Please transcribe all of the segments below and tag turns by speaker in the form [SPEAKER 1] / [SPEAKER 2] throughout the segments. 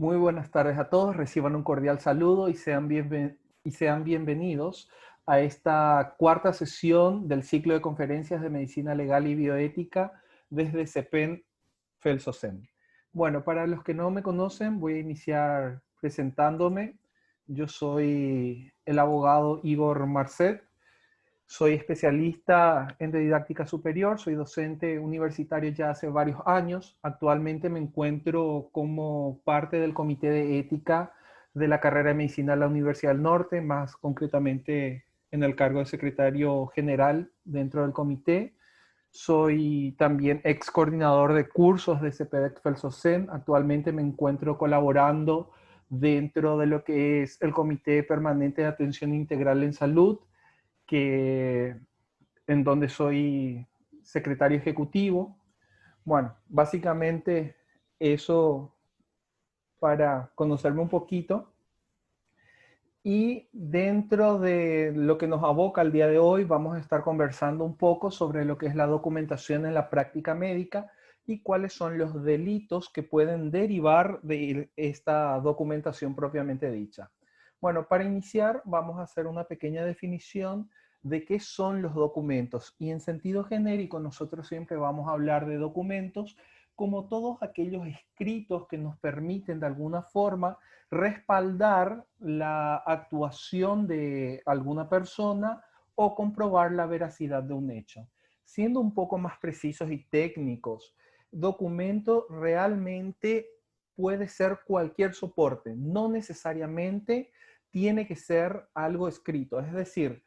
[SPEAKER 1] Muy buenas tardes a todos, reciban un cordial saludo y sean bienvenidos a esta cuarta sesión del ciclo de conferencias de Medicina Legal y Bioética desde CEPEN Felsocen. Bueno, para los que no me conocen, voy a iniciar presentándome. Yo soy el abogado Igor Marcet. Soy especialista en didáctica superior, soy docente universitario ya hace varios años. Actualmente me encuentro como parte del Comité de Ética de la carrera de Medicina de la Universidad del Norte, más concretamente en el cargo de secretario general dentro del comité. Soy también ex coordinador de cursos de CPDEC Felsocen. Actualmente me encuentro colaborando dentro de lo que es el Comité Permanente de Atención Integral en Salud, que, en donde soy secretario ejecutivo. Bueno, básicamente eso para conocerme un poquito. Y dentro de lo que nos aboca el día de hoy, vamos a estar conversando un poco sobre lo que es la documentación en la práctica médica y cuáles son los delitos que pueden derivar de esta documentación propiamente dicha. Bueno, para iniciar vamos a hacer una pequeña definición de qué son los documentos. Y en sentido genérico, nosotros siempre vamos a hablar de documentos como todos aquellos escritos que nos permiten de alguna forma respaldar la actuación de alguna persona o comprobar la veracidad de un hecho. Siendo un poco más precisos y técnicos, documento realmente puede ser cualquier soporte, no necesariamente tiene que ser algo escrito. Es decir,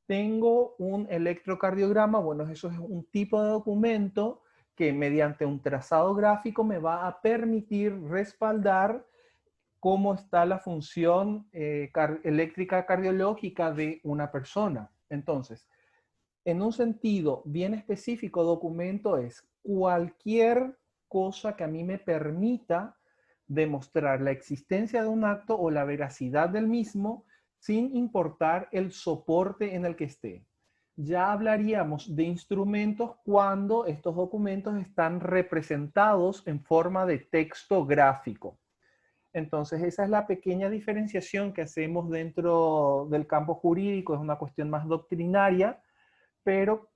[SPEAKER 1] tengo un electrocardiograma, bueno, eso es un tipo de documento que mediante un trazado gráfico me va a permitir respaldar cómo está la función eléctrica cardiológica de una persona. Entonces, en un sentido bien específico, documento es cualquier cosa que a mí me permita demostrar la existencia de un acto o la veracidad del mismo sin importar el soporte en el que esté. Ya hablaríamos de instrumentos cuando estos documentos están representados en forma de texto gráfico. Entonces, esa es la pequeña diferenciación que hacemos dentro del campo jurídico, es una cuestión más doctrinaria, pero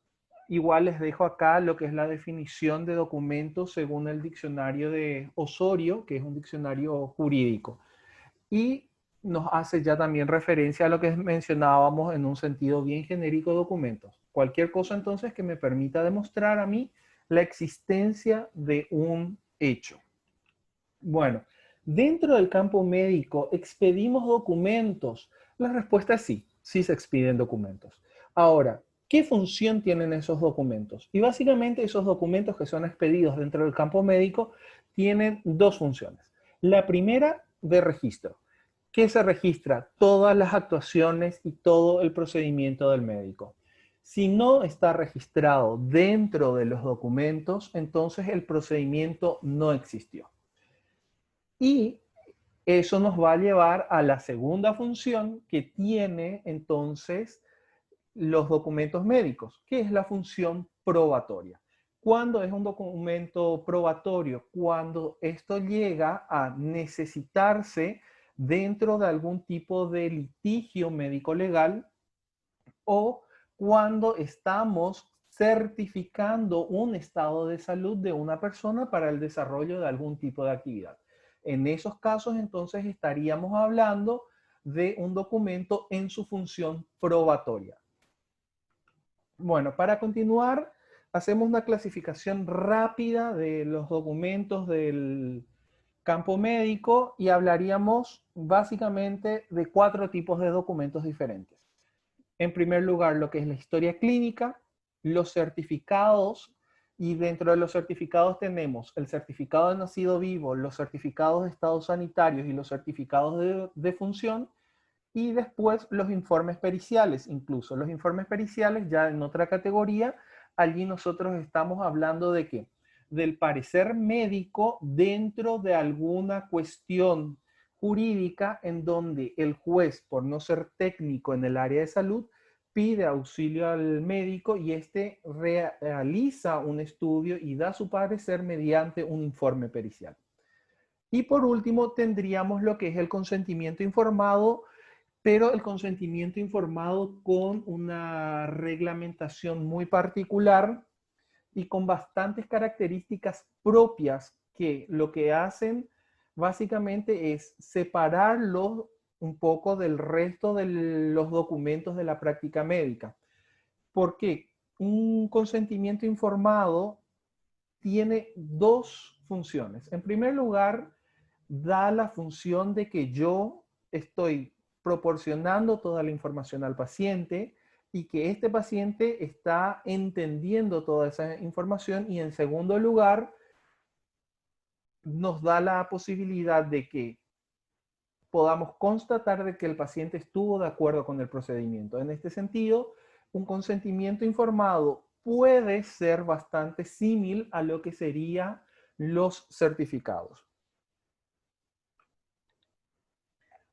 [SPEAKER 1] igual les dejo acá lo que es la definición de documentos según el diccionario de Osorio, que es un diccionario jurídico. Y nos hace ya también referencia a lo que mencionábamos en un sentido bien genérico, documentos. Cualquier cosa entonces que me permita demostrar a mí la existencia de un hecho. Bueno, dentro del campo médico, ¿expedimos documentos? La respuesta es sí, sí se expiden documentos. Ahora, ¿qué función tienen esos documentos? Y básicamente esos documentos que son expedidos dentro del campo médico tienen dos funciones. La primera, de registro. ¿Qué se registra? Todas las actuaciones y todo el procedimiento del médico. Si no está registrado dentro de los documentos, entonces el procedimiento no existió. Y eso nos va a llevar a la segunda función que tiene entonces los documentos médicos, que es la función probatoria. ¿Cuándo es un documento probatorio? Cuando esto llega a necesitarse dentro de algún tipo de litigio médico-legal o cuando estamos certificando un estado de salud de una persona para el desarrollo de algún tipo de actividad. En esos casos, entonces, estaríamos hablando de un documento en su función probatoria. Bueno, para continuar, hacemos una clasificación rápida de los documentos del campo médico y hablaríamos básicamente de 4 tipos de documentos diferentes. En primer lugar, lo que es la historia clínica, los certificados, y dentro de los certificados tenemos el certificado de nacido vivo, los certificados de estados sanitarios y los certificados de función, y después los informes periciales, incluso los informes periciales ya en otra categoría. Allí nosotros estamos hablando de qué, del parecer médico dentro de alguna cuestión jurídica en donde el juez, por no ser técnico en el área de salud, pide auxilio al médico y éste realiza un estudio y da su parecer mediante un informe pericial. Y por último tendríamos lo que es el consentimiento informado, pero el consentimiento informado con una reglamentación muy particular y con bastantes características propias que lo que hacen básicamente es separarlo un poco del resto de los documentos de la práctica médica. Porque un consentimiento informado tiene dos funciones. En primer lugar, da la función de que yo estoy proporcionando toda la información al paciente y que este paciente está entendiendo toda esa información. Y en segundo lugar, nos da la posibilidad de que podamos constatar de que el paciente estuvo de acuerdo con el procedimiento. En este sentido, un consentimiento informado puede ser bastante similar a lo que serían los certificados.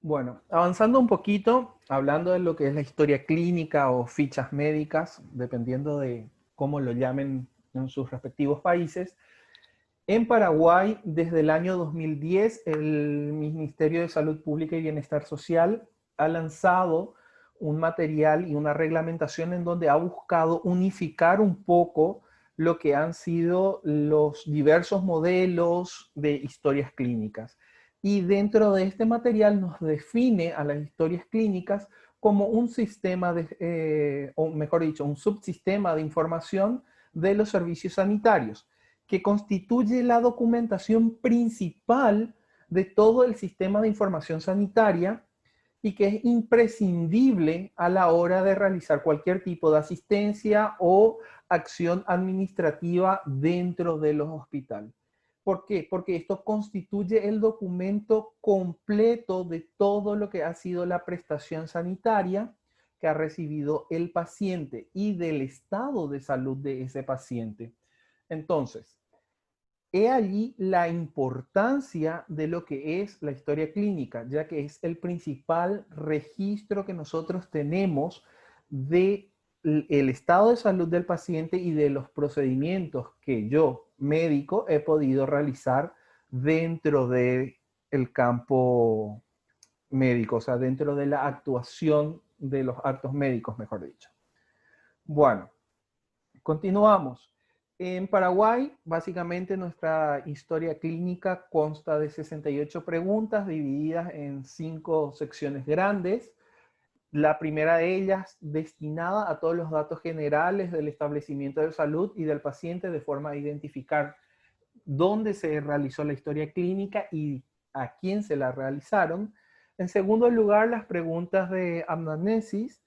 [SPEAKER 1] Bueno, avanzando un poquito, hablando de lo que es la historia clínica o fichas médicas, dependiendo de cómo lo llamen en sus respectivos países. En Paraguay, desde el año 2010, el Ministerio de Salud Pública y Bienestar Social ha lanzado un material y una reglamentación en donde ha buscado unificar un poco lo que han sido los diversos modelos de historias clínicas. Y dentro de este material nos define a las historias clínicas como un sistema o mejor dicho, un subsistema de información de los servicios sanitarios, que constituye la documentación principal de todo el sistema de información sanitaria y que es imprescindible a la hora de realizar cualquier tipo de asistencia o acción administrativa dentro de los hospitales. ¿Por qué? Porque esto constituye el documento completo de todo lo que ha sido la prestación sanitaria que ha recibido el paciente y del estado de salud de ese paciente. Entonces, he allí la importancia de lo que es la historia clínica, ya que es el principal registro que nosotros tenemos de el estado de salud del paciente y de los procedimientos que yo, médico, he podido realizar dentro del campo médico, o sea, dentro de la actuación de los actos médicos, mejor dicho. Bueno, continuamos. En Paraguay, básicamente nuestra historia clínica consta de 68 preguntas divididas en 5 secciones grandes. La primera de ellas destinada a todos los datos generales del establecimiento de salud y del paciente de forma a identificar dónde se realizó la historia clínica y a quién se la realizaron. En segundo lugar, las preguntas de anamnesis,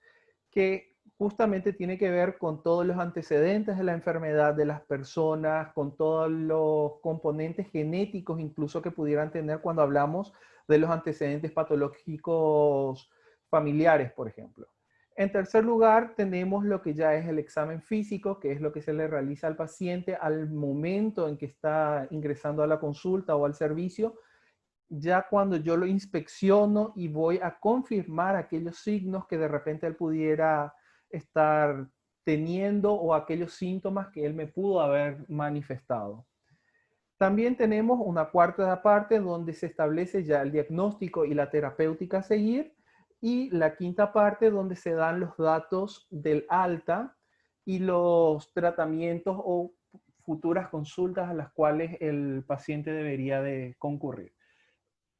[SPEAKER 1] que justamente tiene que ver con todos los antecedentes de la enfermedad de las personas, con todos los componentes genéticos incluso que pudieran tener cuando hablamos de los antecedentes patológicos familiares, por ejemplo. En tercer lugar, tenemos lo que ya es el examen físico, que es lo que se le realiza al paciente al momento en que está ingresando a la consulta o al servicio. Ya cuando yo lo inspecciono y voy a confirmar aquellos signos que de repente él pudiera estar teniendo o aquellos síntomas que él me pudo haber manifestado. También tenemos una cuarta parte donde se establece ya el diagnóstico y la terapéutica a seguir, y la quinta parte donde se dan los datos del alta y los tratamientos o futuras consultas a las cuales el paciente debería de concurrir.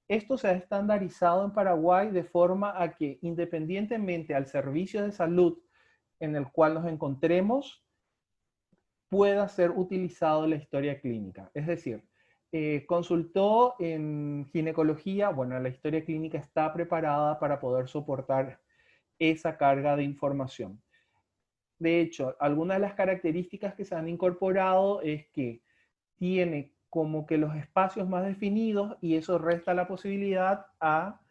[SPEAKER 1] Esto se ha estandarizado en Paraguay de forma a que, independientemente al servicio de salud en el cual nos encontremos, pueda ser utilizado la historia clínica. Es decir, consultó en ginecología, bueno, la historia clínica está preparada para poder soportar esa carga de información. De hecho, algunas de las características que se han incorporado es que tiene como que los espacios más definidos y eso resta la posibilidad a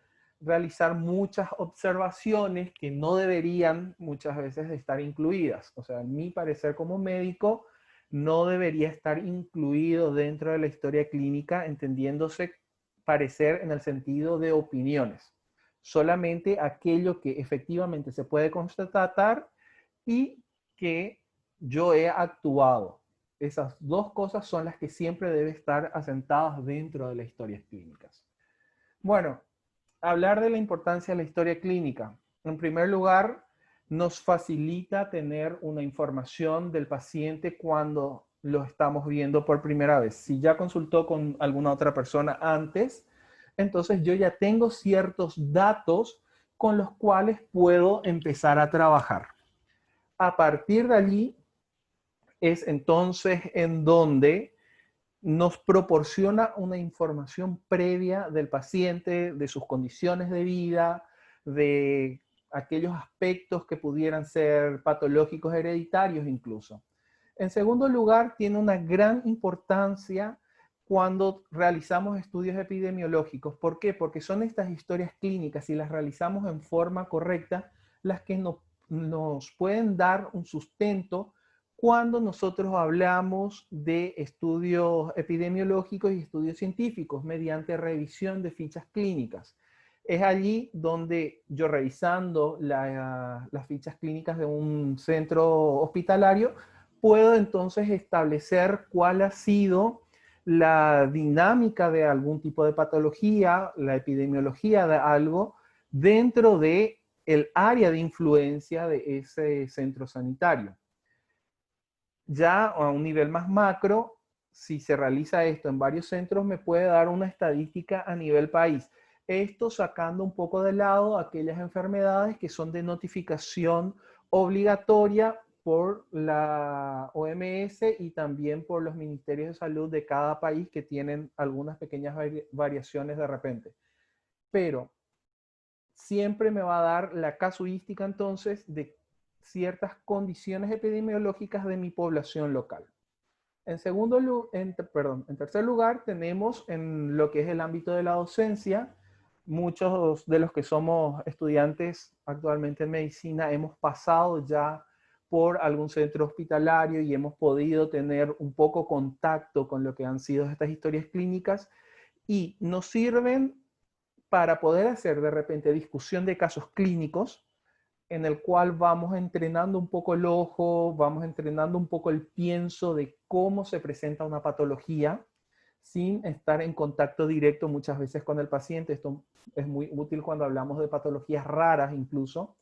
[SPEAKER 1] realizar muchas observaciones que no deberían muchas veces de estar incluidas. O sea, en mi parecer como médico, no debería estar incluido dentro de la historia clínica, entendiéndose parecer en el sentido de opiniones. Solamente aquello que efectivamente se puede constatar y que yo he actuado. Esas dos cosas son las que siempre deben estar asentadas dentro de las historias clínicas. Bueno, hablar de la importancia de la historia clínica. En primer lugar, nos facilita tener una información del paciente cuando lo estamos viendo por primera vez. Si ya consultó con alguna otra persona antes, entonces yo ya tengo ciertos datos con los cuales puedo empezar a trabajar. A partir de allí es entonces en donde nos proporciona una información previa del paciente, de sus condiciones de vida, de aquellos aspectos que pudieran ser patológicos hereditarios incluso. En segundo lugar, tiene una gran importancia cuando realizamos estudios epidemiológicos. ¿Por qué? Porque son estas historias clínicas, y las realizamos en forma correcta, las que nos pueden dar un sustento cuando nosotros hablamos de estudios epidemiológicos y estudios científicos mediante revisión de fichas clínicas. Es allí donde yo, revisando las fichas clínicas de un centro hospitalario, puedo entonces establecer cuál ha sido la dinámica de algún tipo de patología, la epidemiología de algo dentro de el área de influencia de ese centro sanitario. Ya a un nivel más macro, si se realiza esto en varios centros, me puede dar una estadística a nivel país. Esto sacando un poco de lado aquellas enfermedades que son de notificación obligatoria por la OMS y también por los ministerios de salud de cada país, que tienen algunas pequeñas variaciones de repente. Pero siempre me va a dar la casuística entonces de ciertas condiciones epidemiológicas de mi población local. En tercer lugar, tenemos en lo que es el ámbito de la docencia. Muchos de los que somos estudiantes actualmente en medicina hemos pasado ya por algún centro hospitalario y hemos podido tener un poco contacto con lo que han sido estas historias clínicas, y nos sirven para poder hacer de repente discusión de casos clínicos, en el cual vamos entrenando un poco el ojo, vamos entrenando un poco el pienso de cómo se presenta una patología sin estar en contacto directo muchas veces con el paciente. Esto es muy útil cuando hablamos de patologías raras incluso.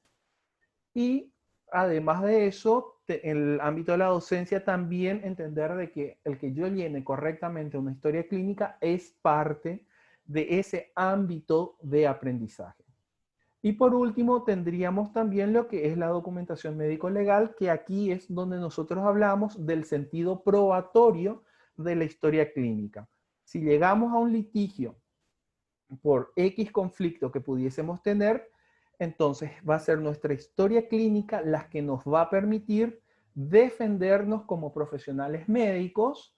[SPEAKER 1] Y además de eso, en el ámbito de la docencia también entender de que el que yo llene correctamente una historia clínica es parte de ese ámbito de aprendizaje. Y por último, tendríamos también lo que es la documentación médico-legal, que aquí es donde nosotros hablamos del sentido probatorio de la historia clínica. Si llegamos a un litigio por X conflicto que pudiésemos tener, entonces va a ser nuestra historia clínica la que nos va a permitir defendernos como profesionales médicos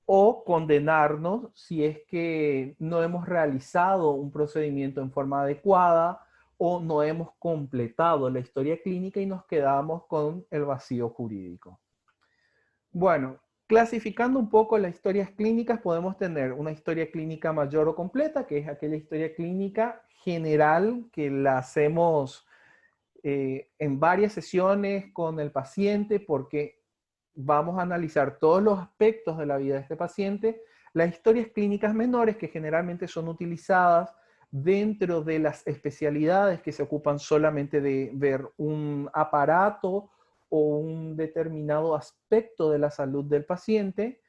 [SPEAKER 1] o condenarnos si es que no hemos realizado un procedimiento en forma adecuada o no hemos completado la historia clínica y nos quedamos con el vacío jurídico. Bueno, clasificando un poco las historias clínicas, podemos tener una historia clínica mayor o completa, que es aquella historia clínica general que la hacemos en varias sesiones con el paciente, porque vamos a analizar todos los aspectos de la vida de este paciente. Las historias clínicas menores, que generalmente son utilizadas dentro de las especialidades que se ocupan solamente de ver un aparato o un determinado aspecto de la salud del paciente.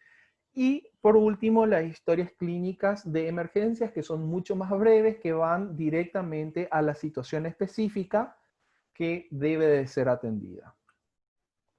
[SPEAKER 1] Y por último, las historias clínicas de emergencias, que son mucho más breves, que van directamente a la situación específica que debe de ser atendida.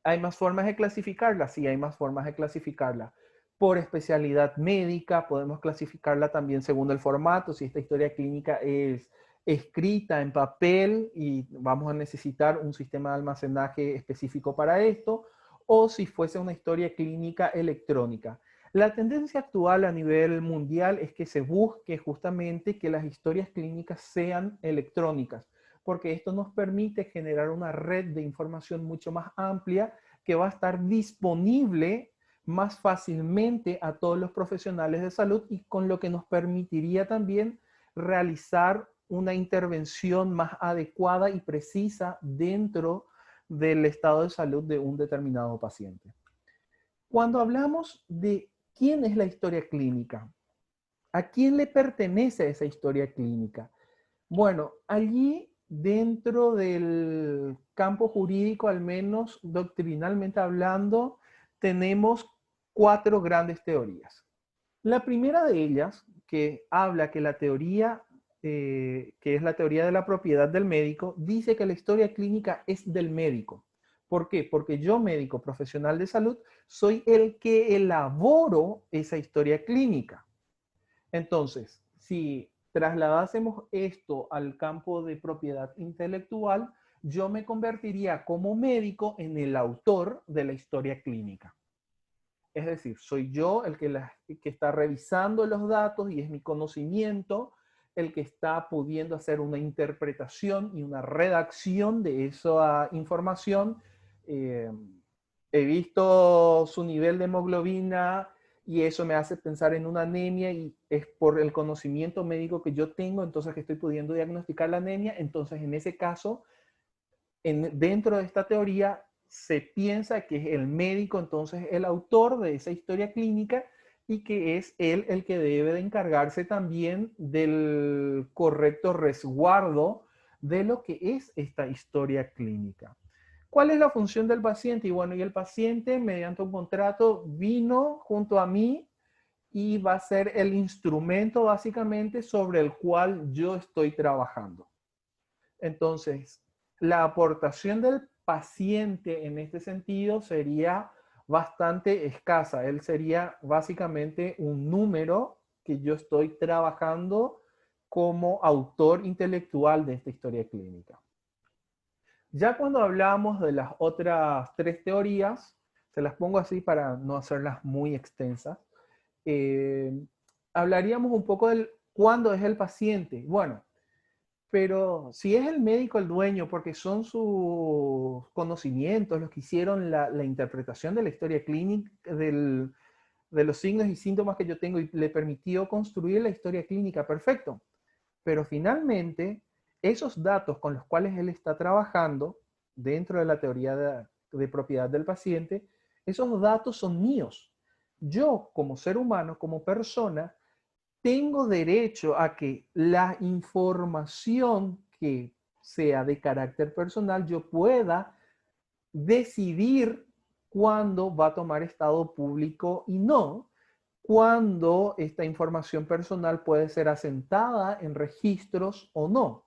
[SPEAKER 1] ¿Hay más formas de clasificarla? Sí, hay más formas de clasificarla. Por especialidad médica, podemos clasificarla también según el formato. Si esta historia clínica es escrita en papel y vamos a necesitar un sistema de almacenaje específico para esto, o si fuese una historia clínica electrónica. La tendencia actual a nivel mundial es que se busque justamente que las historias clínicas sean electrónicas, porque esto nos permite generar una red de información mucho más amplia que va a estar disponible más fácilmente a todos los profesionales de salud, y con lo que nos permitiría también realizar una intervención más adecuada y precisa dentro del estado de salud de un determinado paciente. Cuando hablamos de quién es la historia clínica, ¿a quién le pertenece esa historia clínica? Bueno, allí dentro del campo jurídico, al menos doctrinalmente hablando, tenemos 4 grandes teorías. La primera de ellas, que habla que la teoría, que es la teoría de la propiedad del médico, dice que la historia clínica es del médico. ¿Por qué? Porque yo, médico profesional de salud, soy el que elaboro esa historia clínica. Entonces, si trasladásemos esto al campo de propiedad intelectual, yo me convertiría como médico en el autor de la historia clínica. Es decir, soy yo el que está revisando los datos y es mi conocimiento el que está pudiendo hacer una interpretación y una redacción de esa información. Eh, He visto su nivel de hemoglobina y eso me hace pensar en una anemia y es por el conocimiento médico que yo tengo, entonces que estoy pudiendo diagnosticar la anemia. Entonces, en ese caso, dentro de esta teoría se piensa que es el médico entonces el autor de esa historia clínica y que es él el que debe de encargarse también del correcto resguardo de lo que es esta historia clínica. ¿Cuál es la función del paciente? Y bueno, y el paciente mediante un contrato vino junto a mí y va a ser el instrumento básicamente sobre el cual yo estoy trabajando. Entonces, la aportación del paciente en este sentido sería bastante escasa. Él sería básicamente un número que yo estoy trabajando como autor intelectual de esta historia clínica. Ya cuando hablamos de las otras 3 teorías, se las pongo así para no hacerlas muy extensas, eh, hablaríamos un poco del cuándo es el paciente. Bueno, pero si es el médico el dueño, porque son sus conocimientos los que hicieron la interpretación de la historia clínica, de los signos y síntomas que yo tengo y le permitió construir la historia clínica, perfecto. Pero finalmente, esos datos con los cuales él está trabajando dentro de la teoría de propiedad del paciente, esos datos son míos. Yo, como ser humano, como persona, tengo derecho a que la información que sea de carácter personal, yo pueda decidir cuándo va a tomar estado público y no, cuándo esta información personal puede ser asentada en registros o no.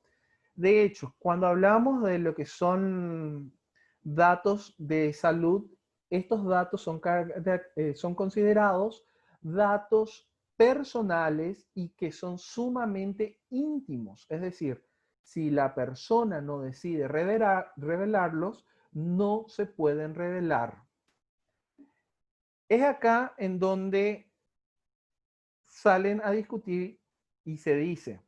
[SPEAKER 1] De hecho, cuando hablamos de lo que son datos de salud, estos datos son considerados datos personales y que son sumamente íntimos. Es decir, si la persona no decide revelarlos, no se pueden revelar. Es acá en donde salen a discutir y se dice,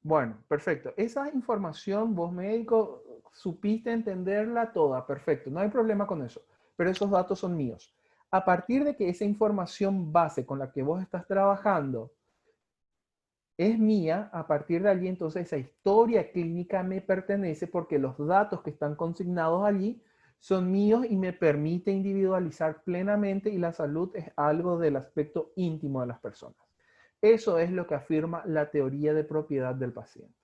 [SPEAKER 1] bueno, perfecto, esa información vos médico supiste entenderla toda, perfecto, no hay problema con eso, pero esos datos son míos. A partir de que esa información base con la que vos estás trabajando es mía, a partir de allí entonces esa historia clínica me pertenece porque los datos que están consignados allí son míos y me permite individualizar plenamente y la salud es algo del aspecto íntimo de las personas. Eso es lo que afirma la teoría de propiedad del paciente.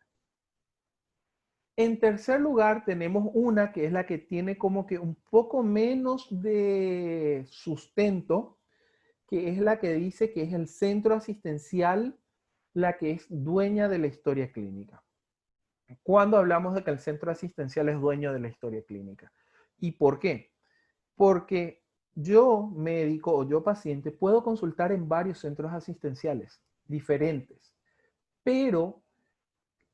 [SPEAKER 1] En tercer lugar, tenemos una que es la que tiene como que un poco menos de sustento, que es la que dice que es el centro asistencial la que es dueña de la historia clínica. ¿Cuándo hablamos de que el centro asistencial es dueño de la historia clínica? ¿Y por qué? Porque yo, médico o yo, paciente, puedo consultar en varios centros asistenciales diferentes, pero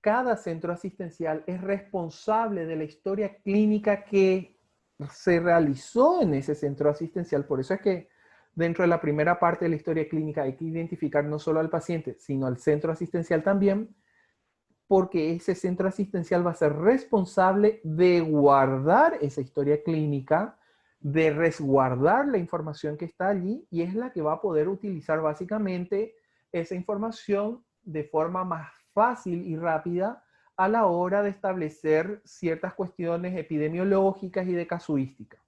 [SPEAKER 1] cada centro asistencial es responsable de la historia clínica que se realizó en ese centro asistencial. Por eso es que dentro de la primera parte de la historia clínica hay que identificar no solo al paciente, sino al centro asistencial también, porque ese centro asistencial va a ser responsable de guardar esa historia clínica, de resguardar la información que está allí y es la que va a poder utilizar básicamente esa información de forma más fácil y rápida a la hora de establecer ciertas cuestiones epidemiológicas y de casuística.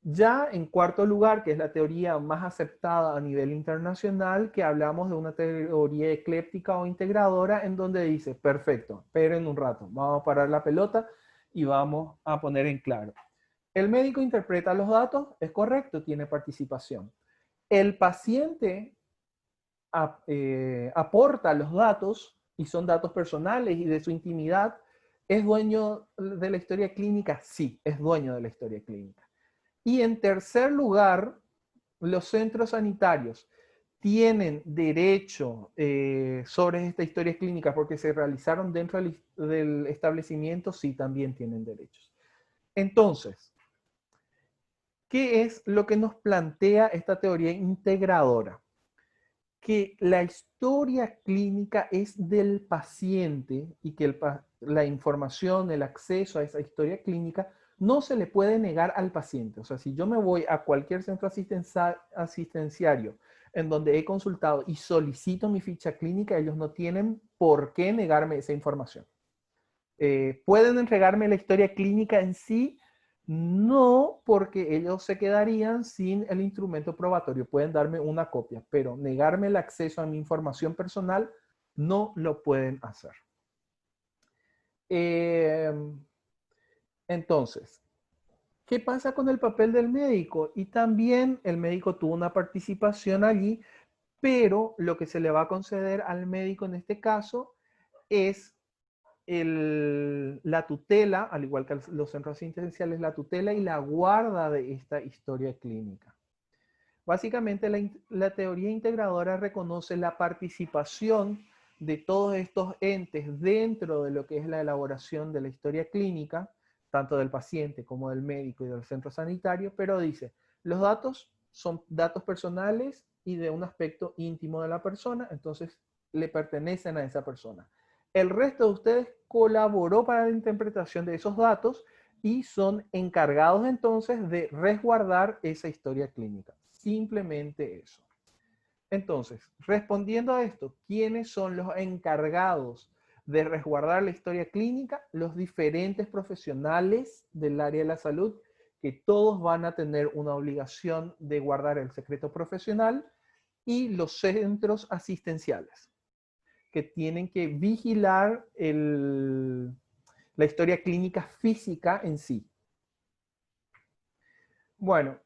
[SPEAKER 1] Ya en cuarto lugar, que es la teoría más aceptada a nivel internacional, que hablamos de una teoría ecléptica o integradora en donde dice, perfecto, esperen un rato, vamos a parar la pelota y vamos a poner en claro. El médico interpreta los datos, es correcto, tiene participación. El paciente aporta los datos y son datos personales y de su intimidad. ¿Es dueño de la historia clínica? Sí, es dueño de la historia clínica. Y en tercer lugar, los centros sanitarios tienen derecho sobre esta historia clínica porque se realizaron dentro del establecimiento, sí, también tienen derechos. Entonces, ¿qué es lo que nos plantea esta teoría integradora? Que la historia clínica es del paciente y que la información, el acceso a esa historia clínica no se le puede negar al paciente. O sea, si yo me voy a cualquier centro asistenciario en donde he consultado y solicito mi ficha clínica, ellos no tienen por qué negarme esa información. ¿Pueden entregarme la historia clínica en sí? No, porque ellos se quedarían sin el instrumento probatorio. Pueden darme una copia, pero negarme el acceso a mi información personal no lo pueden hacer. Eh, entonces, ¿qué pasa con el papel del médico? Y también el médico tuvo una participación allí, pero lo que se le va a conceder al médico en este caso es la tutela, al igual que los centros asistenciales, la tutela y la guarda de esta historia clínica. Básicamente, la teoría integradora reconoce la participación de todos estos entes dentro de lo que es la elaboración de la historia clínica, tanto del paciente como del médico y del centro sanitario, pero dice, los datos son datos personales y de un aspecto íntimo de la persona, entonces le pertenecen a esa persona. El resto de ustedes colaboró para la interpretación de esos datos y son encargados entonces de resguardar esa historia clínica. Simplemente eso. Entonces, respondiendo a esto, ¿quiénes son los encargados de resguardar la historia clínica? Los diferentes profesionales del área de la salud, que todos van a tener una obligación de guardar el secreto profesional, y los centros asistenciales, que tienen que vigilar la historia clínica física en sí. Bueno,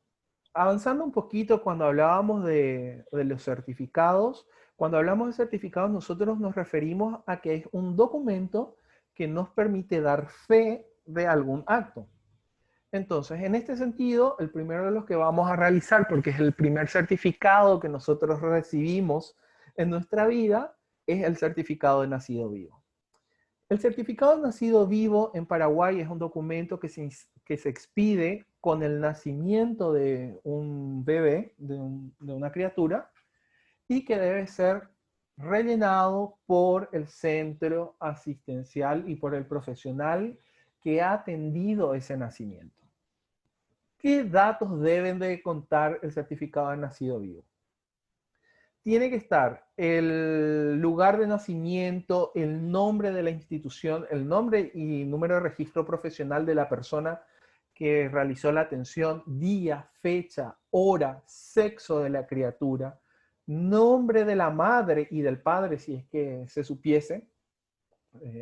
[SPEAKER 1] avanzando un poquito cuando hablábamos de los certificados, cuando hablamos de certificados nosotros nos referimos a que es un documento que nos permite dar fe de algún acto. Entonces, en este sentido, el primero de los que vamos a realizar, porque es el primer certificado que nosotros recibimos en nuestra vida, es el certificado de nacido vivo. El certificado de nacido vivo en Paraguay es un documento que se expide con el nacimiento de un bebé, de una criatura, y que debe ser rellenado por el centro asistencial y por el profesional que ha atendido ese nacimiento. ¿Qué datos deben de contar el certificado de nacido vivo? Tiene que estar el lugar de nacimiento, el nombre de la institución, el nombre y número de registro profesional de la persona que realizó la atención, día, fecha, hora, sexo de la criatura, nombre de la madre y del padre, si es que se supiese.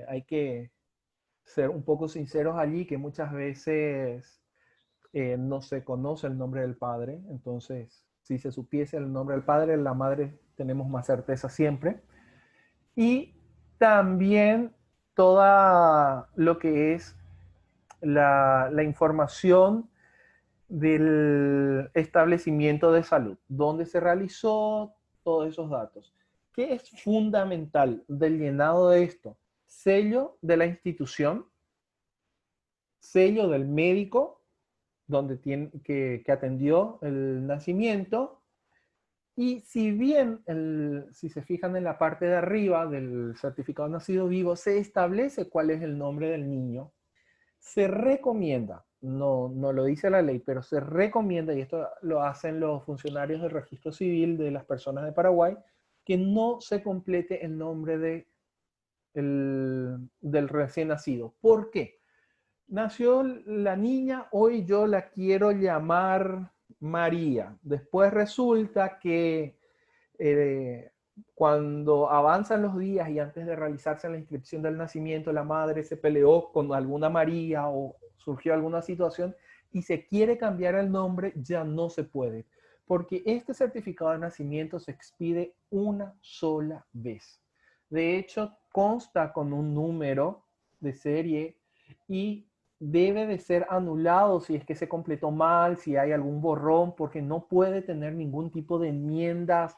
[SPEAKER 1] Hay que ser un poco sinceros allí, que muchas veces no se conoce el nombre del padre, entonces si se supiese el nombre del padre, la madre tenemos más certeza siempre. Y también toda lo que es la información del establecimiento de salud, dónde se realizó, todos esos datos. ¿Qué es fundamental del llenado de esto? Sello de la institución, sello del médico donde que atendió el nacimiento. Y si bien, si se fijan en la parte de arriba del certificado de nacido vivo, se establece cuál es el nombre del niño, se recomienda, no lo dice la ley, pero se recomienda, y esto lo hacen los funcionarios del registro civil de las personas de Paraguay, que no se complete el nombre del recién nacido. ¿Por qué? nació la niña, hoy yo la quiero llamar María. Después resulta que eh, cuando avanzan los días y antes de realizarse la inscripción del nacimiento, la madre se peleó con alguna María o surgió alguna situación y se quiere cambiar el nombre, ya no se puede, porque este certificado de nacimiento se expide una sola vez. De hecho, consta con un número de serie y debe de ser anulado si es que se completó mal, si hay algún borrón, porque no puede tener ningún tipo de enmiendas,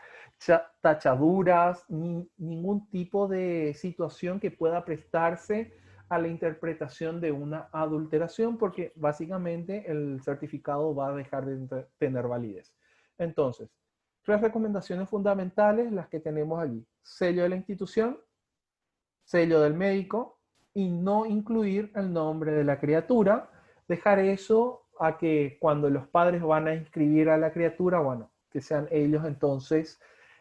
[SPEAKER 1] tachaduras, ni ningún tipo de situación que pueda prestarse a la interpretación de una adulteración, porque básicamente el certificado va a dejar de tener validez. Entonces, tres recomendaciones fundamentales, las que tenemos allí: sello de la institución, sello del médico y no incluir el nombre de la criatura. Dejar eso a que cuando los padres van a inscribir a la criatura, bueno, que sean ellos entonces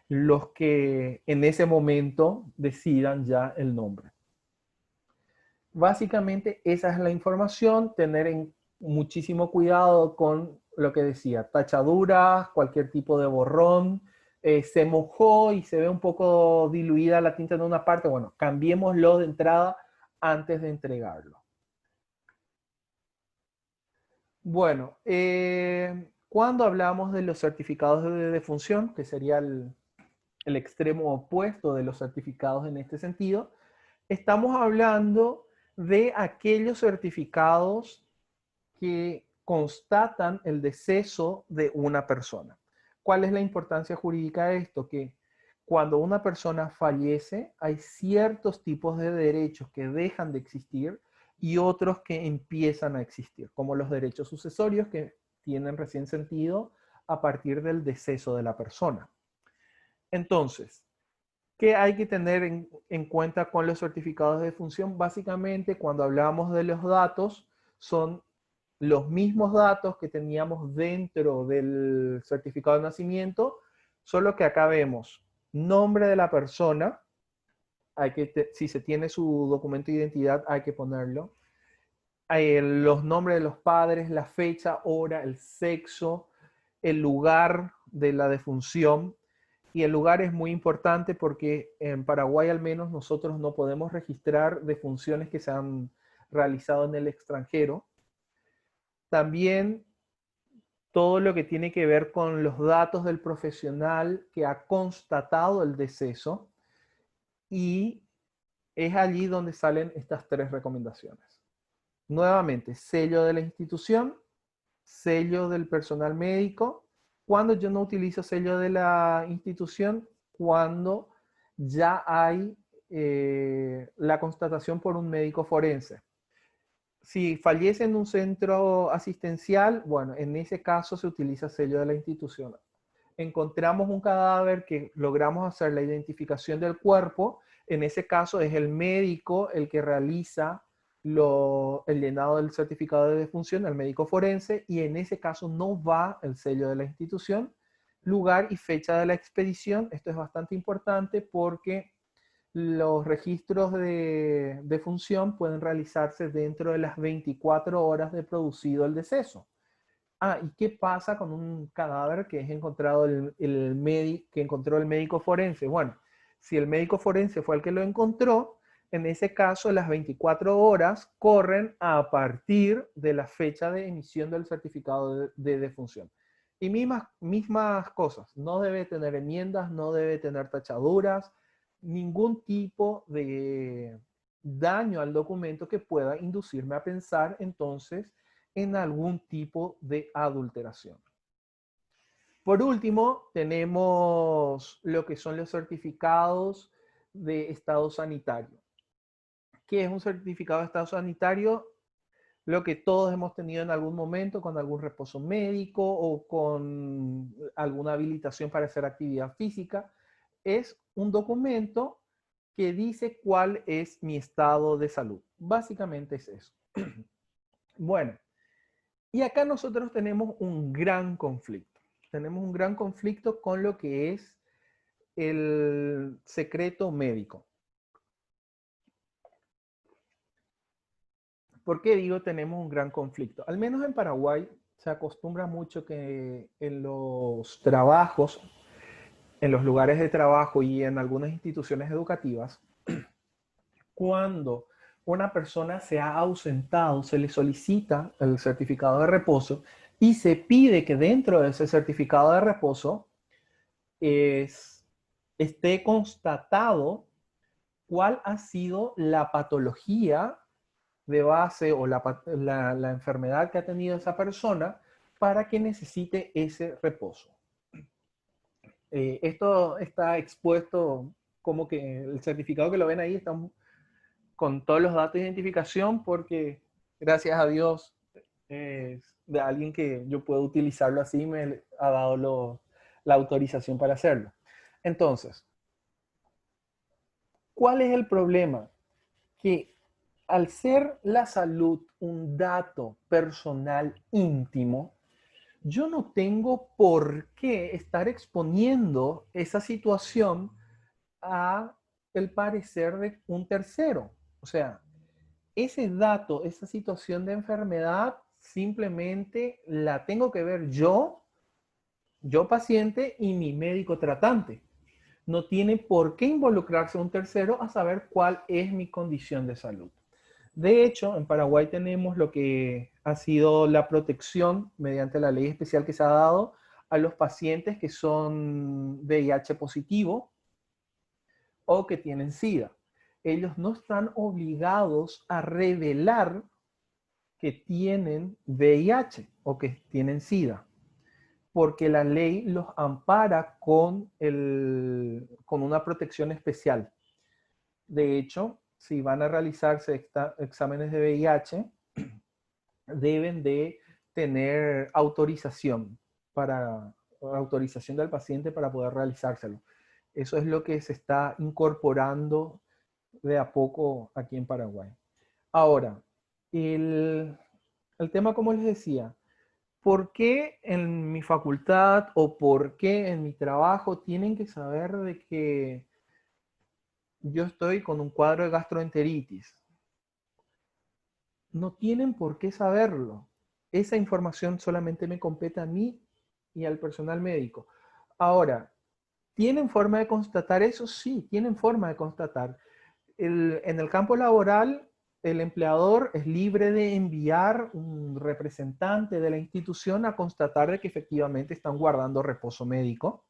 [SPEAKER 1] los que en ese momento decidan ya el nombre. Básicamente esa es la información, tener muchísimo cuidado con lo que decía, tachaduras, cualquier tipo de borrón, se mojó y se ve un poco diluida la tinta en una parte, bueno, cambiémoslo de entrada antes de entregarlo. Bueno, cuando hablamos de los certificados de defunción, que sería el extremo opuesto de los certificados en este sentido, estamos hablando de aquellos certificados que constatan el deceso de una persona. ¿Cuál es la importancia jurídica de esto? Que cuando una persona fallece, hay ciertos tipos de derechos que dejan de existir y otros que empiezan a existir, como los derechos sucesorios que tienen recién sentido a partir del deceso de la persona. Entonces, ¿qué hay que tener en cuenta con los certificados de defunción? Básicamente, cuando hablamos de los datos, son los mismos datos que teníamos dentro del certificado de nacimiento, solo que acá vemos nombre de la persona, si se tiene su documento de identidad hay que ponerlo, los nombres de los padres, la fecha, hora, el sexo, el lugar de la defunción. Y el lugar es muy importante porque en Paraguay al menos nosotros no podemos registrar defunciones que se han realizado en el extranjero. También todo lo que tiene que ver con los datos del profesional que ha constatado el deceso, y es allí donde salen estas tres recomendaciones. Nuevamente, sello de la institución, sello del personal médico. Cuando yo no utilizo sello de la institución, cuando ya hay la constatación por un médico forense. Si fallece en un centro asistencial, bueno, en ese caso se utiliza sello de la institución. Encontramos un cadáver que logramos hacer la identificación del cuerpo, en ese caso es el médico el que realiza el llenado del certificado de defunción, el médico forense, y en ese caso no va el sello de la institución. Lugar y fecha de la expedición, esto es bastante importante porque los registros de defunción pueden realizarse dentro de las 24 horas de producido el deceso. Ah, ¿y qué pasa con un cadáver que es encontrado que encontró el médico forense? Bueno, si el médico forense fue el que lo encontró, en ese caso las 24 horas corren a partir de la fecha de emisión del certificado de defunción. Y mismas cosas, no debe tener enmiendas, no debe tener tachaduras, ningún tipo de daño al documento que pueda inducirme a pensar entonces en algún tipo de adulteración. Por último, tenemos lo que son los certificados de estado sanitario. ¿Qué es un certificado de estado sanitario? Lo que todos hemos tenido en algún momento con algún reposo médico o con alguna habilitación para hacer actividad física. Es un documento que dice cuál es mi estado de salud. Básicamente es eso. Bueno, y acá nosotros tenemos un gran conflicto. Tenemos un gran conflicto con lo que es el secreto médico. ¿Por qué digo tenemos un gran conflicto? Al menos en Paraguay se acostumbra mucho que en los trabajos, en los lugares de trabajo y en algunas instituciones educativas, cuando una persona se ha ausentado, se le solicita el certificado de reposo y se pide que dentro de ese certificado de reposo esté constatado cuál ha sido la patología de base o la enfermedad que ha tenido esa persona para que necesite ese reposo. Esto está expuesto como que el certificado que lo ven ahí está con todos los datos de identificación porque gracias a Dios de alguien que yo puedo utilizarlo así me ha dado la autorización para hacerlo. Entonces, ¿cuál es el problema? Que al ser la salud un dato personal íntimo, yo no tengo por qué estar exponiendo esa situación a el parecer de un tercero. O sea, ese dato, esa situación de enfermedad, simplemente la tengo que ver yo paciente y mi médico tratante. No tiene por qué involucrarse un tercero a saber cuál es mi condición de salud. De hecho, en Paraguay tenemos lo que ha sido la protección mediante la ley especial que se ha dado a los pacientes que son VIH positivo o que tienen SIDA. Ellos no están obligados a revelar que tienen VIH o que tienen SIDA, porque la ley los ampara con una protección especial. De hecho, si van a realizarse exámenes de VIH, deben de tener autorización del paciente para poder realizárselo. Eso es lo que se está incorporando de a poco aquí en Paraguay. Ahora, el tema, como les decía, ¿por qué en mi facultad o por qué en mi trabajo tienen que saber de que yo estoy con un cuadro de gastroenteritis? No tienen por qué saberlo. Esa información solamente me compete a mí y al personal médico. Ahora, ¿tienen forma de constatar eso? Sí, tienen forma de constatar. En el campo laboral, el empleador es libre de enviar un representante de la institución a constatar de que efectivamente están guardando reposo médico.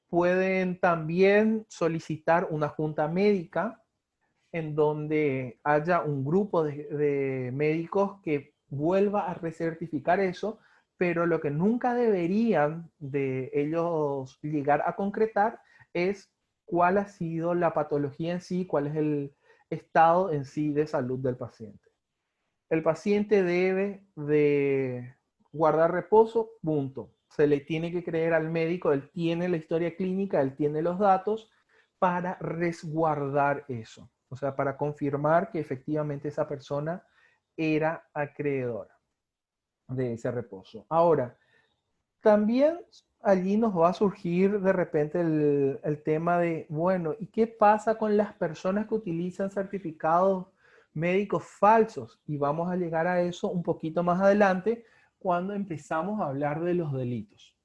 [SPEAKER 1] Pueden también solicitar una junta médica en donde haya un grupo de médicos que vuelva a recertificar eso, pero lo que nunca deberían de ellos llegar a concretar es cuál ha sido la patología en sí, cuál es el estado en sí de salud del paciente. El paciente debe de guardar reposo, punto. Se le tiene que creer al médico, él tiene la historia clínica, él tiene los datos para resguardar eso. O sea, para confirmar que efectivamente esa persona era acreedora de ese reposo. Ahora, también allí nos va a surgir de repente el tema de, bueno, ¿y qué pasa con las personas que utilizan certificados médicos falsos? Y vamos a llegar a eso un poquito más adelante cuando empezamos a hablar de los delitos.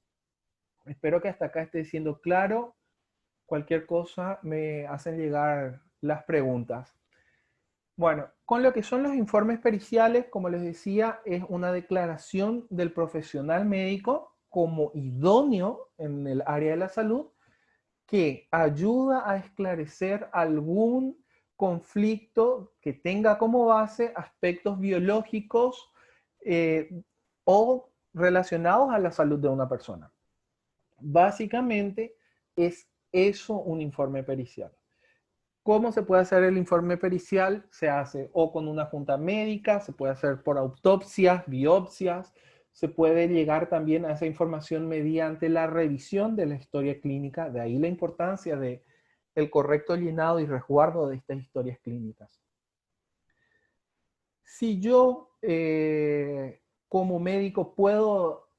[SPEAKER 1] Espero que hasta acá esté siendo claro. Cualquier cosa me hacen llegar las preguntas. Bueno, con lo que son los informes periciales, como les decía, es una declaración del profesional médico como idóneo en el área de la salud que ayuda a esclarecer algún conflicto que tenga como base aspectos biológicos o relacionados a la salud de una persona. Básicamente es eso un informe pericial. ¿Cómo se puede hacer el informe pericial? Se hace o con una junta médica, se puede hacer por autopsias, biopsias, se puede llegar también a esa información mediante la revisión de la historia clínica, de ahí la importancia de el correcto llenado y resguardo de estas historias clínicas. Si yo como médico puedo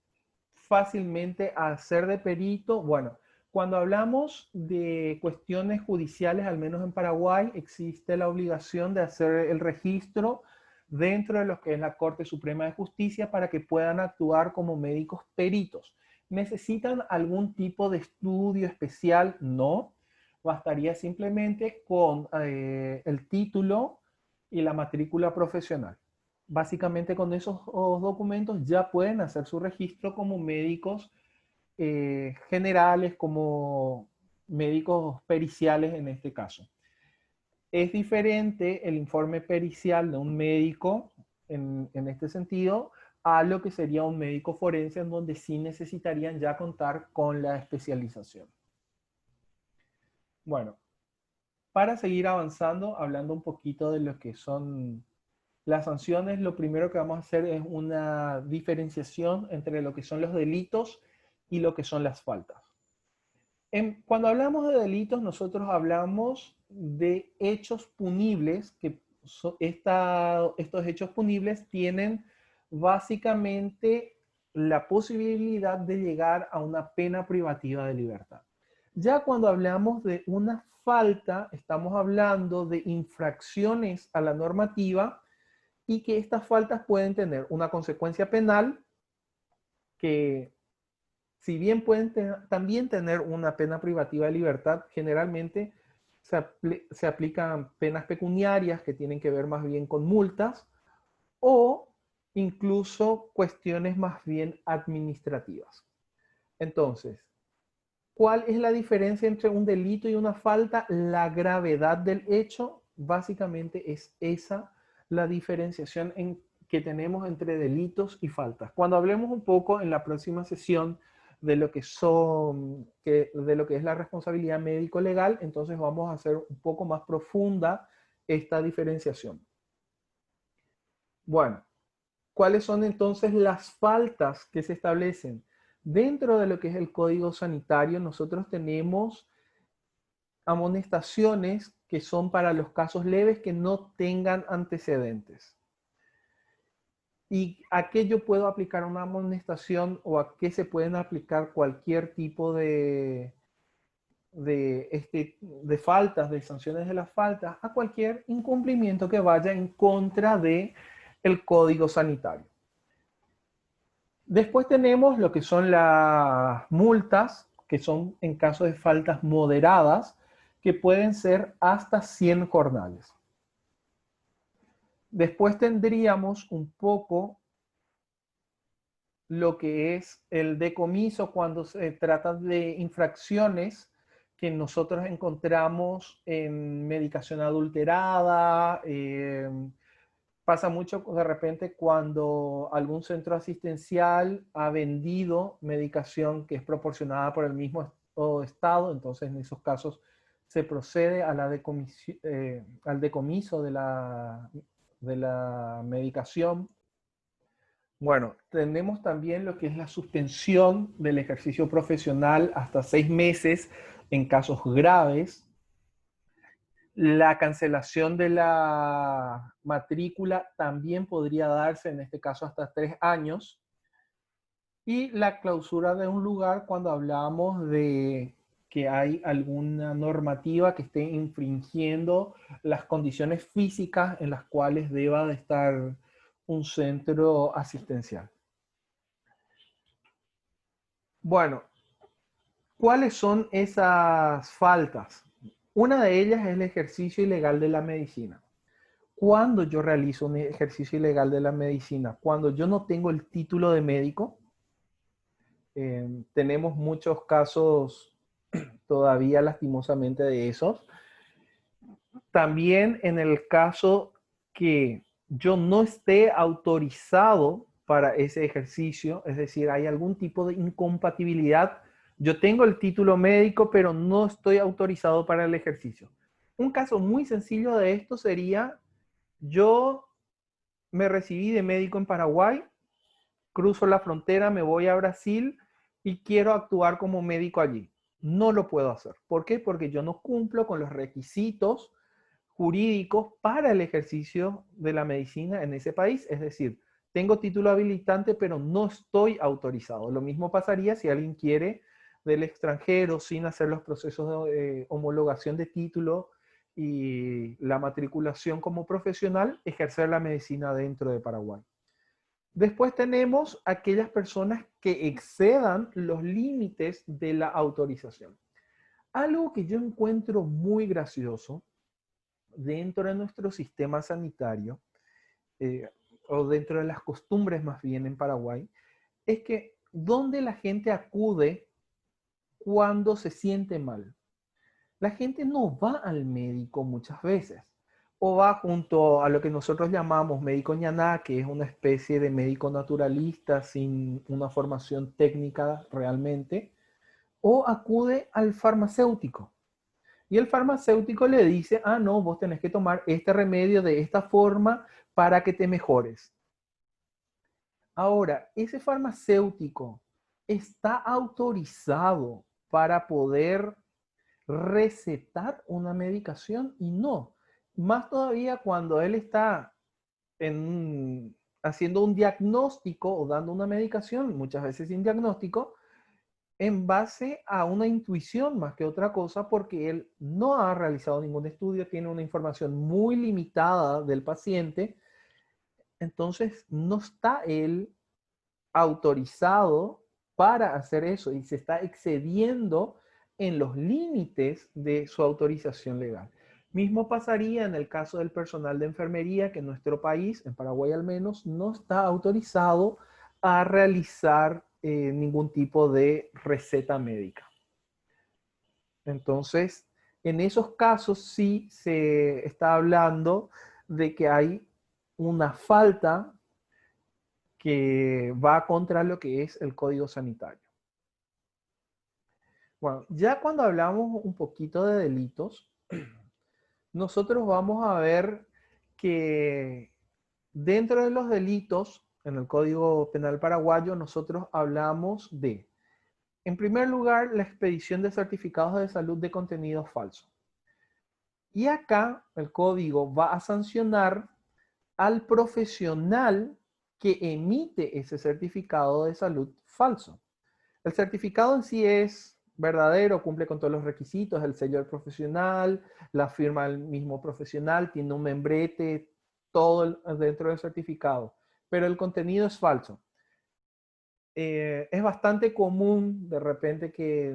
[SPEAKER 1] fácilmente hacer de perito, bueno, cuando hablamos de cuestiones judiciales, al menos en Paraguay, existe la obligación de hacer el registro dentro de lo que es la Corte Suprema de Justicia para que puedan actuar como médicos peritos. ¿Necesitan algún tipo de estudio especial? No. Bastaría simplemente con el título y la matrícula profesional. Básicamente con esos documentos ya pueden hacer su registro como médicos generales, como médicos periciales en este caso. Es diferente el informe pericial de un médico en este sentido a lo que sería un médico forense, en donde sí necesitarían ya contar con la especialización. Bueno, para seguir avanzando, hablando un poquito de lo que son las sanciones, lo primero que vamos a hacer es una diferenciación entre lo que son los delitos y lo que son las faltas. Cuando hablamos de delitos, nosotros hablamos de hechos punibles, que estos hechos punibles tienen básicamente la posibilidad de llegar a una pena privativa de libertad. Ya cuando hablamos de una falta, estamos hablando de infracciones a la normativa y que estas faltas pueden tener una consecuencia penal que, si bien pueden también tener una pena privativa de libertad, generalmente se aplican penas pecuniarias que tienen que ver más bien con multas o incluso cuestiones más bien administrativas. Entonces, ¿cuál es la diferencia entre un delito y una falta? La gravedad del hecho, básicamente es esa la diferenciación que tenemos entre delitos y faltas. Cuando hablemos un poco en la próxima sesión de lo que de lo que es la responsabilidad médico-legal, entonces vamos a hacer un poco más profunda esta diferenciación. Bueno, ¿cuáles son entonces las faltas que se establecen? Dentro de lo que es el Código Sanitario, nosotros tenemos amonestaciones que son para los casos leves que no tengan antecedentes. ¿Y a qué yo puedo aplicar una amonestación o a qué se pueden aplicar cualquier tipo de faltas, de sanciones de las faltas? A cualquier incumplimiento que vaya en contra del Código Sanitario. Después tenemos lo que son las multas, que son en caso de faltas moderadas, que pueden ser hasta 100 jornales. Después tendríamos un poco lo que es el decomiso cuando se trata de infracciones que nosotros encontramos en medicación adulterada. Pasa mucho de repente cuando algún centro asistencial ha vendido medicación que es proporcionada por el mismo estado, entonces en esos casos se procede a al decomiso de la medicación. Bueno, tenemos también lo que es la suspensión del ejercicio profesional hasta 6 meses en casos graves. La cancelación de la matrícula también podría darse, en este caso, hasta 3 años. Y la clausura de un lugar cuando hablamos de que hay alguna normativa que esté infringiendo las condiciones físicas en las cuales deba de estar un centro asistencial. Bueno, ¿cuáles son esas faltas? Una de ellas es el ejercicio ilegal de la medicina. Cuando yo realizo un ejercicio ilegal de la medicina, cuando yo no tengo el título de médico, tenemos muchos casos todavía lastimosamente de esos. También en el caso que yo no esté autorizado para ese ejercicio, es decir, hay algún tipo de incompatibilidad. Yo tengo el título médico, pero no estoy autorizado para el ejercicio. Un caso muy sencillo de esto sería, yo me recibí de médico en Paraguay, cruzo la frontera, me voy a Brasil y quiero actuar como médico allí. No lo puedo hacer. ¿Por qué? Porque yo no cumplo con los requisitos jurídicos para el ejercicio de la medicina en ese país. Es decir, tengo título habilitante, pero no estoy autorizado. Lo mismo pasaría si alguien quiere del extranjero sin hacer los procesos de homologación de título y la matriculación como profesional, ejercer la medicina dentro de Paraguay. Después tenemos aquellas personas que excedan los límites de la autorización. Algo que yo encuentro muy gracioso dentro de nuestro sistema sanitario, o dentro de las costumbres más bien en Paraguay, es que donde la gente acude cuando se siente mal. La gente no va al médico muchas veces, o va junto a lo que nosotros llamamos médico ñaná, que es una especie de médico naturalista sin una formación técnica realmente, o acude al farmacéutico. Y el farmacéutico le dice, ah, no, vos tenés que tomar este remedio de esta forma para que te mejores. Ahora, ese farmacéutico está autorizado para poder recetar una medicación y no. Más todavía cuando él está haciendo un diagnóstico o dando una medicación, muchas veces sin diagnóstico, en base a una intuición más que otra cosa, porque él no ha realizado ningún estudio, tiene una información muy limitada del paciente, entonces no está él autorizado para hacer eso y se está excediendo en los límites de su autorización legal. Mismo pasaría en el caso del personal de enfermería, que en nuestro país, en Paraguay al menos, no está autorizado a realizar ningún tipo de receta médica. Entonces, en esos casos sí se está hablando de que hay una falta que va contra lo que es el código sanitario. Bueno, ya cuando hablamos un poquito de delitos, nosotros vamos a ver que dentro de los delitos, en el Código Penal paraguayo, nosotros hablamos de, en primer lugar, la expedición de certificados de salud de contenido falso. Y acá el código va a sancionar al profesional que emite ese certificado de salud falso. El certificado en sí es verdadero, cumple con todos los requisitos, el sello del profesional, la firma del mismo profesional, tiene un membrete, todo dentro del certificado, pero el contenido es falso. Es bastante común de repente que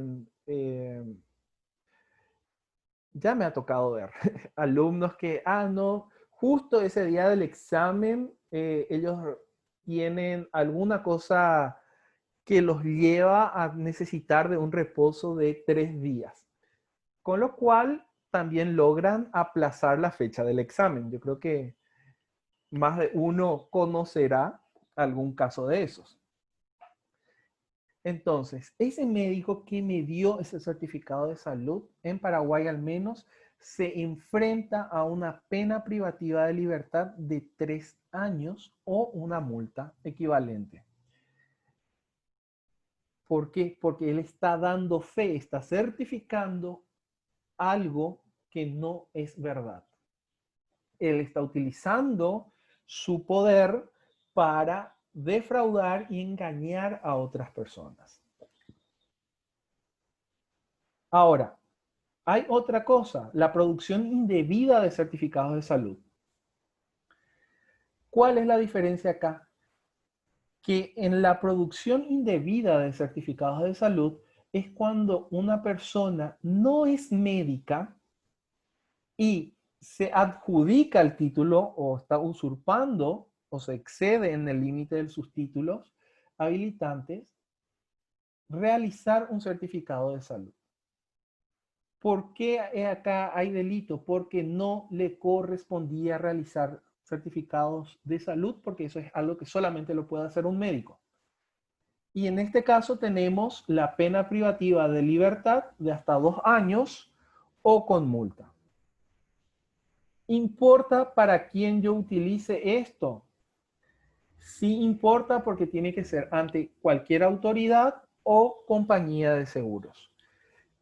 [SPEAKER 1] ya me ha tocado ver alumnos que, no, justo ese día del examen, ellos tienen alguna cosa que los lleva a necesitar de un reposo de 3 días, con lo cual también logran aplazar la fecha del examen. Yo creo que más de uno conocerá algún caso de esos. Entonces, ese médico que me dio ese certificado de salud, en Paraguay al menos, se enfrenta a una pena privativa de libertad de 3 años o una multa equivalente. ¿Por qué? Porque él está dando fe, está certificando algo que no es verdad. Él está utilizando su poder para defraudar y engañar a otras personas. Ahora, hay otra cosa, la producción indebida de certificados de salud. ¿Cuál es la diferencia acá? Que en la producción indebida de certificados de salud es cuando una persona no es médica y se adjudica el título o está usurpando o se excede en el límite de sus títulos habilitantes, realizar un certificado de salud. ¿Por qué acá hay delito? Porque no le correspondía realizar certificados de salud, porque eso es algo que solamente lo puede hacer un médico. Y en este caso tenemos la pena privativa de libertad de hasta 2 años o con multa. ¿Importa para quién yo utilice esto? Sí importa porque tiene que ser ante cualquier autoridad o compañía de seguros.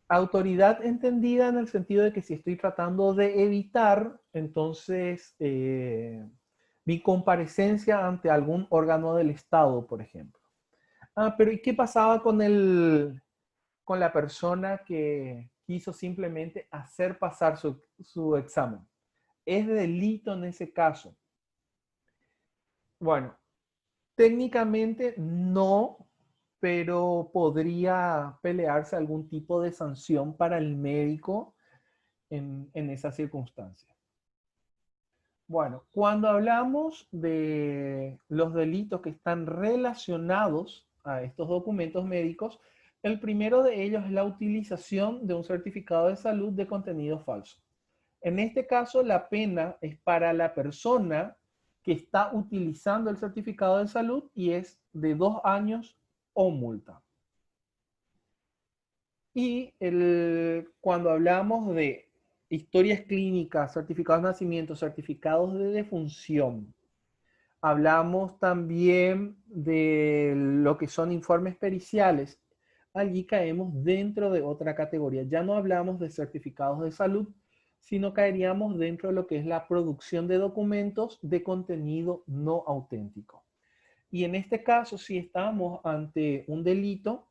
[SPEAKER 1] Autoridad entendida en el sentido de que si estoy tratando de evitar, entonces, mi comparecencia ante algún órgano del Estado, por ejemplo. Pero ¿y qué pasaba con la persona que quiso simplemente hacer pasar su examen. ¿Es delito en ese caso? Bueno, técnicamente no, pero podría pelearse algún tipo de sanción para el médico en esa circunstancia. Bueno, cuando hablamos de los delitos que están relacionados a estos documentos médicos, el primero de ellos es la utilización de un certificado de salud de contenido falso. En este caso, la pena es para la persona que está utilizando el certificado de salud y es de 2 años o multa. Y cuando hablamos de historias clínicas, certificados de nacimiento, certificados de defunción, hablamos también de lo que son informes periciales. Allí caemos dentro de otra categoría. Ya no hablamos de certificados de salud, sino caeríamos dentro de lo que es la producción de documentos de contenido no auténtico. Y en este caso, si estamos ante un delito,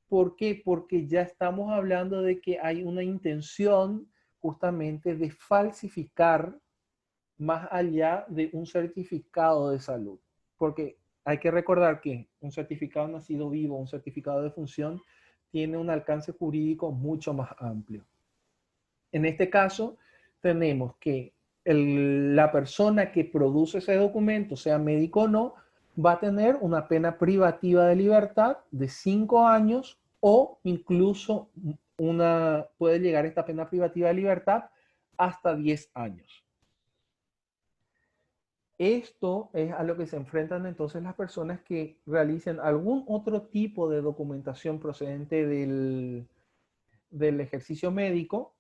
[SPEAKER 1] ¿por qué? Porque ya estamos hablando de que hay una intención justamente de falsificar más allá de un certificado de salud. Porque hay que recordar que un certificado de nacido vivo, un certificado de función, tiene un alcance jurídico mucho más amplio. En este caso, tenemos que la persona que produce ese documento, sea médico o no, va a tener una pena privativa de libertad de 5 años o incluso puede llegar esta pena privativa de libertad hasta 10 años. Esto es a lo que se enfrentan entonces las personas que realicen algún otro tipo de documentación procedente del ejercicio médico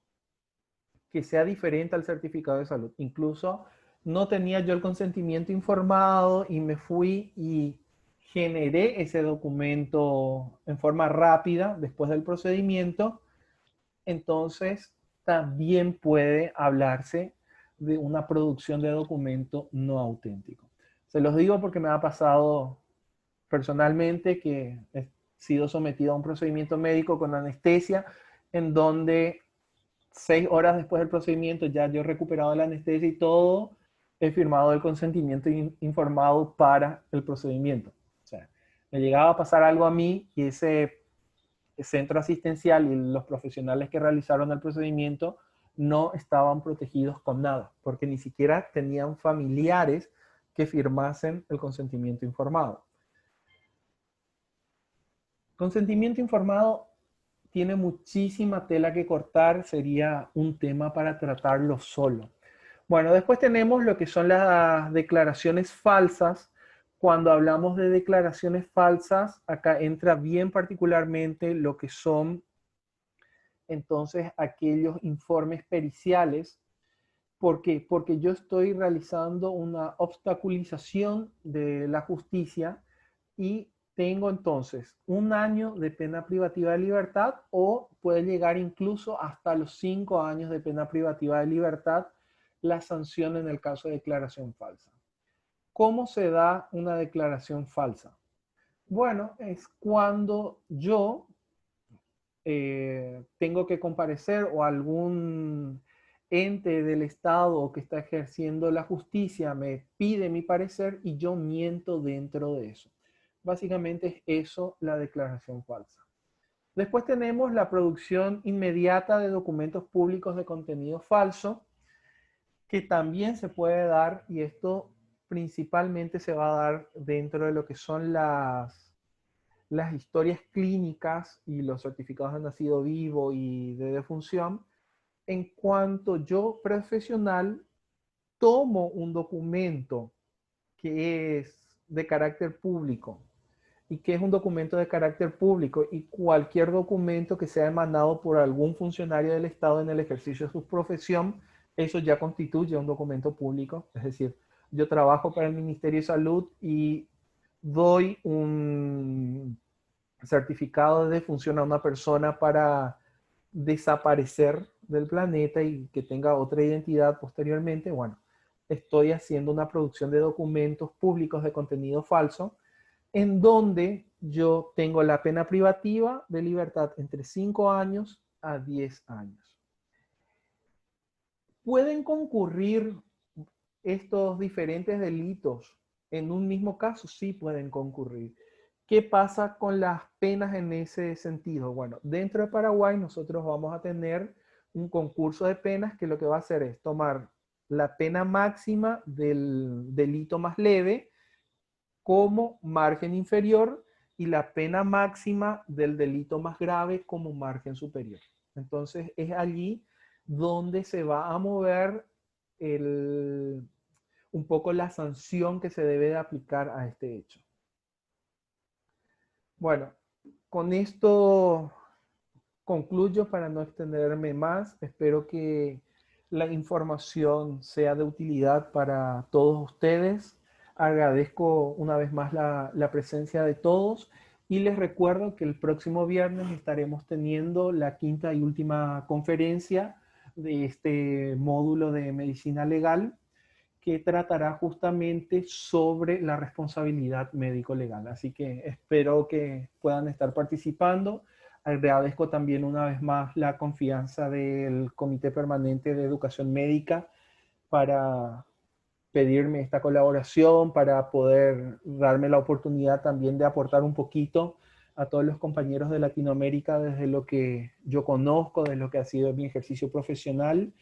[SPEAKER 1] que sea diferente al certificado de salud. Incluso no tenía yo el consentimiento informado y me fui y generé ese documento en forma rápida después del procedimiento. Entonces, también puede hablarse de una producción de documento no auténtico. Se los digo porque me ha pasado personalmente que he sido sometido a un procedimiento médico con anestesia en donde 6 horas después del procedimiento ya yo he recuperado la anestesia y todo, he firmado el consentimiento informado para el procedimiento. O sea, me llegaba a pasar algo a mí y ese centro asistencial y los profesionales que realizaron el procedimiento no estaban protegidos con nada, porque ni siquiera tenían familiares que firmasen el consentimiento informado. Consentimiento informado tiene muchísima tela que cortar, sería un tema para tratarlo solo. Bueno, después tenemos lo que son las declaraciones falsas. Cuando hablamos de declaraciones falsas, acá entra bien particularmente lo que son entonces aquellos informes periciales. ¿Por qué? Porque yo estoy realizando una obstaculización de la justicia y tengo entonces 1 año de pena privativa de libertad o puede llegar incluso hasta los 5 años de pena privativa de libertad la sanción en el caso de declaración falsa. ¿Cómo se da una declaración falsa? Bueno, es cuando yo tengo que comparecer o algún ente del Estado que está ejerciendo la justicia me pide mi parecer y yo miento dentro de eso. Básicamente es eso la declaración falsa. Después tenemos la producción inmediata de documentos públicos de contenido falso, que también se puede dar, y esto principalmente se va a dar dentro de lo que son las historias clínicas y los certificados de nacido vivo y de defunción, en cuanto yo profesional tomo un documento que es de carácter público. ¿Y qué es un documento de carácter público? Y cualquier documento que sea emanado por algún funcionario del Estado en el ejercicio de su profesión, eso ya constituye un documento público. Es decir, yo trabajo para el Ministerio de Salud y doy un certificado de defunción a una persona para desaparecer del planeta y que tenga otra identidad posteriormente. Bueno, estoy haciendo una producción de documentos públicos de contenido falso en donde yo tengo la pena privativa de libertad entre 5 años a 10 años. ¿Pueden concurrir estos diferentes delitos en un mismo caso? Sí pueden concurrir. ¿Qué pasa con las penas en ese sentido? Bueno, dentro de Paraguay nosotros vamos a tener un concurso de penas que lo que va a hacer es tomar la pena máxima del delito más leve como margen inferior y la pena máxima del delito más grave como margen superior. Entonces es allí donde se va a mover un poco la sanción que se debe de aplicar a este hecho. Bueno, con esto concluyo para no extenderme más. Espero que la información sea de utilidad para todos ustedes. Agradezco una vez más la presencia de todos y les recuerdo que el próximo viernes estaremos teniendo la quinta y última conferencia de este módulo de medicina legal que tratará justamente sobre la responsabilidad médico-legal. Así que espero que puedan estar participando. Agradezco también una vez más la confianza del Comité Permanente de Educación Médica para pedirme esta colaboración, para poder darme la oportunidad también de aportar un poquito a todos los compañeros de Latinoamérica desde lo que yo conozco, de lo que ha sido mi ejercicio profesional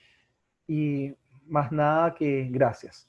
[SPEAKER 1] y más nada que gracias.